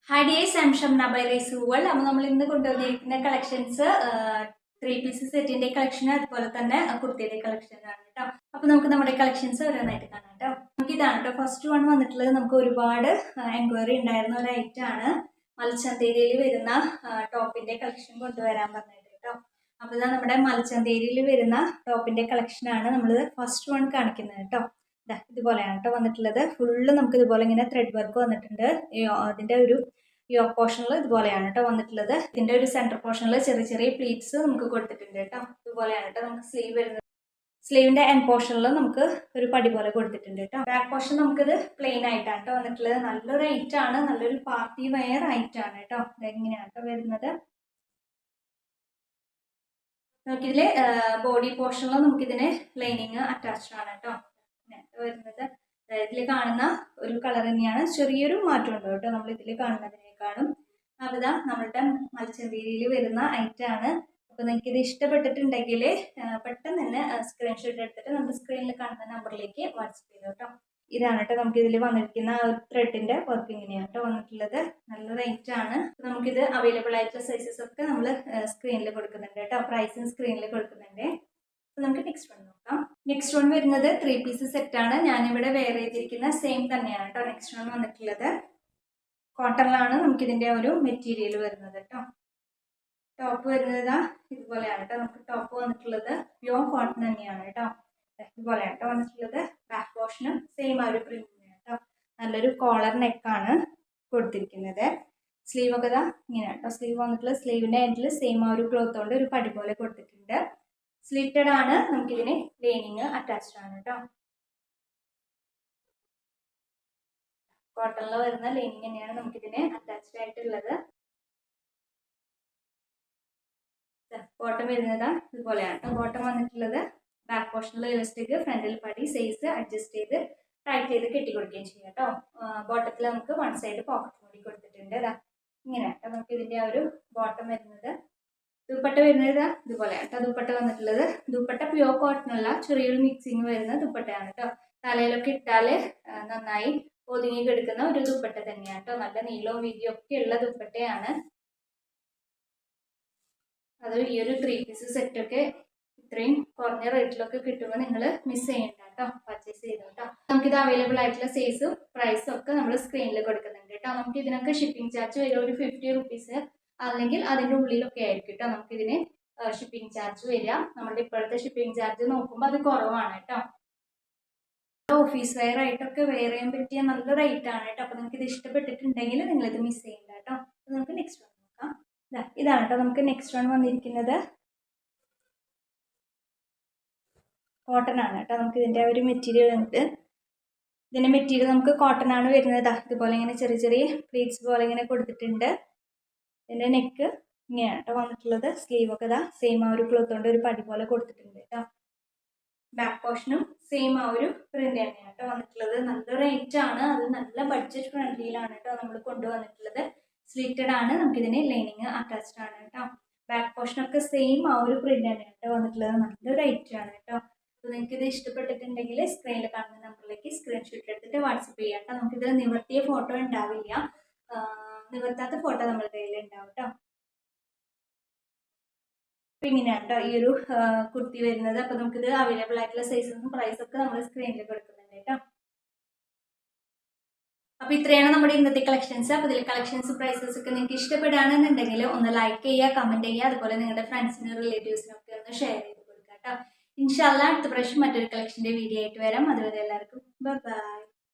Hi dears, I'm Shamna by Race World. അപ്പോൾ നമ്മൾ ഇന്ന് കൊണ്ടുവന്നിരിക്കുന്ന കളക്ഷൻസ് 3 പീസ് സെറ്റിന്റെ കളക്ഷൻ അതുപോലെ തന്നെ കുർത്തിയുടെ കളക്ഷൻ ആണ് കേട്ടോ. അപ്പോൾ നമുക്ക് നമ്മുടെ കളക്ഷൻസ് ഓരോന്നായിട്ട് കാണാം കേട്ടോ. നമുക്ക് ഇതാണ് കേട്ടോ ഫസ്റ്റ് വൺ വന്നിട്ടുള്ളത്. നമുക്ക് ഒരുപാട് എൻക്വയറി ഉണ്ടായിരുന്ന ഒരു ഐറ്റം ആണ്. മൽച്ചന്തേരിയിൽ വരുന്ന ടോപ്പിന്റെ കളക്ഷൻ കൊണ്ടുവരാൻ പറഞ്ഞിട്ട് കേട്ടോ. അപ്പോൾ ഇതാ നമ്മുടെ മൽച്ചന്തേരിയിൽ വരുന്ന ടോപ്പിന്റെ കളക്ഷൻ ആണ് നമ്മൾ ഫസ്റ്റ് വൺ കാണിക്കുന്നത് കേട്ടോ. ഇതുപോലെയാണ് കേട്ടോ വന്നിട്ടുള്ളത്. ഫുള്ള് നമുക്ക് ഇതുപോലെ ഇങ്ങനെ ത്രെഡ് വർക്ക് വന്നിട്ടുണ്ട്. അതിന്റെ ഒരു യോക്ക് പോർഷനിൽ ഇതുപോലെയാണ് കേട്ടോ വന്നിട്ടുള്ളത്. ഇതിന്റെ ഒരു സെന്റർ പോർഷനിൽ ചെറിയ ചെറിയ പ്ലീറ്റ്സ് നമുക്ക് കൊടുത്തിട്ടുണ്ട് കേട്ടോ. ഇതുപോലെയാണ് കേട്ടോ നമുക്ക് സ്ലീവ് വരുന്നത്. സ്ലീവിന്റെ എൻ പോർഷനിൽ നമുക്ക് ഒരു പടി പോലെ കൊടുത്തിട്ടുണ്ട് കേട്ടോ. ബാക്ക് പോർഷൻ നമുക്കിത് പ്ലെയിൻ ആയിട്ടാണ് കേട്ടോ വന്നിട്ടുള്ളത്. നല്ലൊരു ഐറ്റം ആണ്, നല്ലൊരു പാർട്ടി വെയർ ഐറ്റം ആണ് കേട്ടോ. ഇതെങ്ങനെയാണ് കേട്ടോ വരുന്നത്. നമുക്കിതില് ബോഡി പോർഷനിൽ നമുക്കിതിന് ലൈനിങ് അറ്റാച്ച്ഡ് ആണ് കേട്ടോ വരുന്നത്. ഇതിൽ കാണുന്ന ഒരു കളർ തന്നെയാണ്, ചെറിയൊരു മാറ്റം ഉണ്ട് കേട്ടോ നമ്മൾ ഇതിൽ കാണുന്നതിനേക്കാളും. അപ്പോൾ ഇതാ നമ്മളുടെ മൽച്ചന്തേരിയിൽ വരുന്ന ഐറ്റം ആണ്. അപ്പോൾ നിങ്ങൾക്ക് ഇത് ഇഷ്ടപ്പെട്ടിട്ടുണ്ടെങ്കിൽ പെട്ടെന്ന് തന്നെ സ്ക്രീൻഷോട്ട് എടുത്തിട്ട് നമ്മുടെ സ്ക്രീനിൽ കാണുന്ന നമ്പറിലേക്ക് വാട്സപ്പ് ചെയ്തു കേട്ടോ. ഇതാണ് കേട്ടോ നമുക്ക് ഇതിൽ വന്നിരിക്കുന്ന ത്രെഡിന്റെ വർക്ക് ഇങ്ങനെയാണ് കേട്ടോ വന്നിട്ടുള്ളത്. നല്ലൊരു ഐറ്റം ആണ്. നമുക്കിത് അവൈലബിൾ ആയിട്ടുള്ള സൈസസ് ഒക്കെ നമ്മൾ സ്ക്രീനിൽ കൊടുക്കുന്നുണ്ട് കേട്ടോ. പ്രൈസും സ്ക്രീനിൽ കൊടുക്കുന്നുണ്ട്. നമുക്ക് നെക്സ്റ്റ് വൺ നോക്കാം. നെക്സ്റ്റ് വൺ വരുന്നത് 3 പീസ് സെറ്റ് ആണ്. ഞാനിവിടെ വെയർ ചെയ്തിരിക്കുന്ന സെയിം തന്നെയാണ് കേട്ടോ നെക്സ്റ്റ് വൺ വന്നിട്ടുള്ളത്. കോട്ടണിലാണ് നമുക്കിതിൻ്റെ ഒരു മെറ്റീരിയൽ വരുന്നത് കേട്ടോ. ടോപ്പ് വരുന്നത് ഇതുപോലെയാണ് കേട്ടോ. നമുക്ക് ടോപ്പ് വന്നിട്ടുള്ളത് പ്യോർ കോട്ടൺ തന്നെയാണ് കേട്ടോ. ഇതുപോലെയാണ് കേട്ടോ വന്നിട്ടുള്ളത്. ബാക്ക് പോർഷനും സെയിം ആ ഒരു പ്രിന്റ് കേട്ടോ. നല്ലൊരു കോളർ നെക്കാണ് കൊടുത്തിരിക്കുന്നത്. സ്ലീവ് ഒക്കെ ഇങ്ങനെ കേട്ടോ സ്ലീവ് വന്നിട്ടുള്ളത്. സ്ലീവിൻ്റെ എൻഡിൽ സെയിം ആ ഒരു ക്ലോത്ത് കൊണ്ട് ഒരു പടി പോലെ കൊടുത്തിട്ടുണ്ട്. സ്ലിറ്റഡ് ആണ്. നമുക്കിതിന് ലൈനിങ് അറ്റാച്ച്ഡ് ആണ് കേട്ടോ. കോട്ടണിൽ വരുന്ന ലൈനിങ് തന്നെയാണ് നമുക്കിതിന് അറ്റാച്ച്ഡ് ആയിട്ടുള്ളത്. ബോട്ടം വരുന്നത് ഇതുപോലെയാണ് കേട്ടോ. ബോട്ടം വന്നിട്ടുള്ളത് ബാക്ക് പോർഷനിൽ ഇലാസ്റ്റിക്, ഫ്രണ്ടിൽ പടി, സൈസ് അഡ്ജസ്റ്റ് ചെയ്ത് ടൈറ്റ് ചെയ്ത് കെട്ടിക്കൊടുക്കുകയും ചെയ്യാം കേട്ടോ. ബോട്ടത്തിൽ നമുക്ക് വൺ സൈഡ് പോക്കറ്റ് കൂടി കൊടുത്തിട്ടുണ്ട്. ഇങ്ങനെ കേട്ടോ നമുക്ക് ഇതിൻ്റെ ആ ഒരു ബോട്ടം വരുന്നത്. ദുപ്പട്ട വരുന്നത് ഇതുപോലെയാണ് കേട്ടോ. ദുപ്പട്ട വന്നിട്ടുള്ളത് ദുപ്പട്ട പ്യോർ കോട്ടൺ അല്ല, ചെറിയൊരു മിക്സിങ് വരുന്ന ദുപ്പട്ടയാണ് കേട്ടോ. തലയിലൊക്കെ ഇട്ടാൽ നന്നായി ഒതുങ്ങി കിടക്കുന്ന ഒരു ദുപ്പട്ട തന്നെയാണ് കേട്ടോ. നല്ല നീളവും വീതിയും ഒക്കെ ഉള്ള ദുപ്പട്ടയാണ്. അത് ഈ ഒരു 3 പീസ് സെറ്റൊക്കെ ഇത്രയും കുറഞ്ഞ റേറ്റിലൊക്കെ കിട്ടുമ്പോൾ നിങ്ങൾ മിസ് ചെയ്യണ്ട കേട്ടോ, പർച്ചേസ് ചെയ്തു കേട്ടോ. നമുക്കിത് അവൈലബിൾ ആയിട്ടുള്ള സൈസും പ്രൈസും ഒക്കെ നമ്മൾ സ്ക്രീനിൽ കൊടുക്കുന്നുണ്ട് കേട്ടോ. നമുക്ക് ഇതിനൊക്കെ ഷിപ്പിംഗ് ചാർജ് വരിക ഒരു 50 റുപ്പീസ് അല്ലെങ്കിൽ അതിൻ്റെ ഉള്ളിലൊക്കെ ആയിരിക്കും കേട്ടോ നമുക്കിതിന് ഷിപ്പിംഗ് ചാർജ് വരിക. നമ്മുടെ ഇപ്പോഴത്തെ ഷിപ്പിംഗ് ചാർജ് നോക്കുമ്പോൾ അത് കുറവാണ് കേട്ടോ. ഓഫീസ് വെയർ ആയിട്ടൊക്കെ വെയർ ചെയ്യാൻ പറ്റിയ നല്ല റേറ്റ് ആണ് കേട്ടോ. അപ്പോൾ നിങ്ങൾക്ക് ഇത് ഇഷ്ടപ്പെട്ടിട്ടുണ്ടെങ്കിൽ നിങ്ങളിത് മിസ് ചെയ്യണ്ട കേട്ടോ. അപ്പോൾ നമുക്ക് നെക്സ്റ്റ് വൺ നോക്കാം. ഇതാണ് കേട്ടോ നമുക്ക് നെക്സ്റ്റ് വൺ വന്നിരിക്കുന്നത്. കോട്ടൺ ആണ് കേട്ടോ. നമുക്ക് ഇതിൻ്റെ ഒരു മെറ്റീരിയൽ വന്നിട്ട് ഇതിൻ്റെ മെറ്റീരിയൽ നമുക്ക് കോട്ടൺ ആണ് വരുന്നത്. ഇതുപോലെ ഇങ്ങനെ ചെറിയ ചെറിയ പ്ലീറ്റ്സ് പോലെ ഇങ്ങനെ കൊടുത്തിട്ടുണ്ട്. ഇതിൻ്റെ നെക്ക് ഇങ്ങനെയാണ് കേട്ടോ വന്നിട്ടുള്ളത്. സ്ലീവ് ഒക്കെ സെയിം ആ ഒരു ക്ലോത്ത് കൊണ്ട് ഒരു പടി പോലെ കൊടുത്തിട്ടുണ്ട് കേട്ടോ. ബാക്ക് പോർഷനും സെയിം ആ ഒരു പ്രിന്റ് തന്നെയാണ് കേട്ടോ വന്നിട്ടുള്ളത്. നല്ല റേറ്റ് ആണ്. അത് നല്ല ബഡ്ജറ്റ് ഫ്രണ്ട്ലിയിലാണ് കേട്ടോ നമ്മൾ കൊണ്ടുവന്നിട്ടുള്ളത്. സ്ലിറ്റഡ് ആണ്. നമുക്കിതിന് ലൈനിങ് അറ്റാച്ച്ഡ് ആണ് കേട്ടോ. ബാക്ക് പോർഷനൊക്കെ സെയിം ആ ഒരു പ്രിന്റ് തന്നെയാണ് കേട്ടോ വന്നിട്ടുള്ളത്. നല്ല റേറ്റ് ആണ് കേട്ടോ. അപ്പോൾ നിങ്ങൾക്ക് ഇത് ഇഷ്ടപ്പെട്ടിട്ടുണ്ടെങ്കിൽ സ്ക്രീനിൽ കാണുന്ന നമ്പറിലേക്ക് സ്ക്രീൻഷോട്ട് എടുത്തിട്ട് വാട്സപ്പ് ചെയ്യാം കേട്ടോ. നമുക്കിത് നിവർത്തിയ ഫോട്ടോ ഉണ്ടാവില്ല, നിവർത്താത്ത ഫോട്ടോ നമ്മുടെ കയ്യിൽ ഉണ്ടാവും കേട്ടോ. അപ്പോൾ ഇങ്ങനെയാണ് കേട്ടോ ഈ ഒരു കുർത്തി വരുന്നത്. അപ്പോൾ നമുക്കിത് അവൈലബിൾ ആയിട്ടുള്ള സൈസും പ്രൈസും ഒക്കെ നമ്മൾ സ്ക്രീനിൽ കൊടുക്കുന്നുണ്ട് കേട്ടോ. അപ്പോൾ ഇത്രയാണ് നമ്മുടെ ഇന്നത്തെ കളക്ഷൻസ്. അപ്പോൾ ഇതിൽ കളക്ഷൻസ് പ്രൈസസ് ഒക്കെ നിങ്ങൾക്ക് ഇഷ്ടപ്പെടുകയാണെന്നുണ്ടെങ്കിൽ ഒന്ന് ലൈക്ക് ചെയ്യുക, കമൻറ്റ് ചെയ്യുക, അതുപോലെ നിങ്ങളുടെ ഫ്രണ്ട്സിനും റിലേറ്റീവ്സിനും ഒക്കെ ഒന്ന് ഷെയർ ചെയ്ത് കൊടുക്കുക കേട്ടോ. ഇൻഷാല്ലാ അടുത്ത പ്രാവശ്യം മറ്റൊരു കളക്ഷൻ്റെ വീഡിയോ ആയിട്ട് വരാം. അതുവരെ എല്ലാവർക്കും ബൈ.